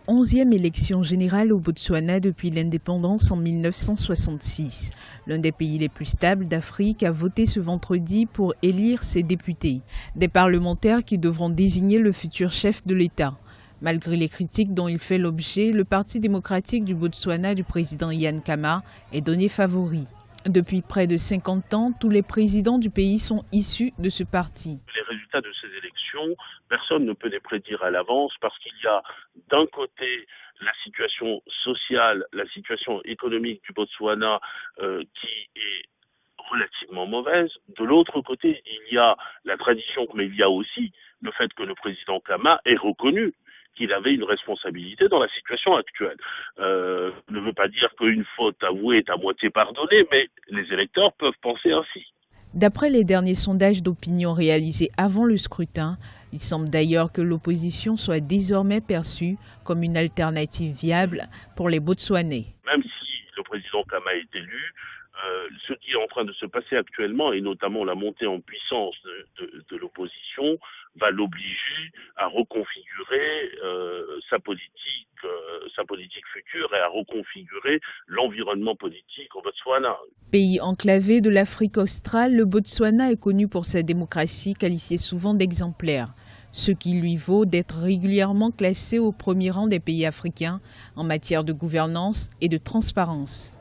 11e élection générale au Botswana depuis l'indépendance en 1966. L'un des pays les plus stables d'Afrique a voté ce vendredi pour élire ses députés, des parlementaires qui devront désigner le futur chef de l'État. Malgré les critiques dont il fait l'objet, le Parti démocratique du Botswana du président Ian Khama est donné favori. Depuis près de 50 ans, tous les présidents du pays sont issus de ce parti. Les résultats de ces élections, personne ne peut les prédire à l'avance parce qu'il y a d'un côté la situation sociale, la situation économique du Botswana qui est relativement mauvaise. De l'autre côté, il y a la tradition, mais il y a aussi le fait que le président Khama est reconnu qu'il avait une responsabilité dans la situation actuelle. Ne veut pas dire qu'une faute avouée est à moitié pardonnée, mais les électeurs peuvent penser ainsi. D'après les derniers sondages d'opinion réalisés avant le scrutin, il semble d'ailleurs que l'opposition soit désormais perçue comme une alternative viable pour les Botswanais. Même si le président Khama est élu, ce qui est en train de se passer actuellement, et notamment la montée en puissance de l'opposition, va l'obliger à reconfigurer sa politique future et à reconfigurer l'environnement politique au Botswana. Pays enclavé de l'Afrique australe, le Botswana est connu pour sa démocratie qualifiée souvent d'exemplaire, ce qui lui vaut d'être régulièrement classé au premier rang des pays africains en matière de gouvernance et de transparence.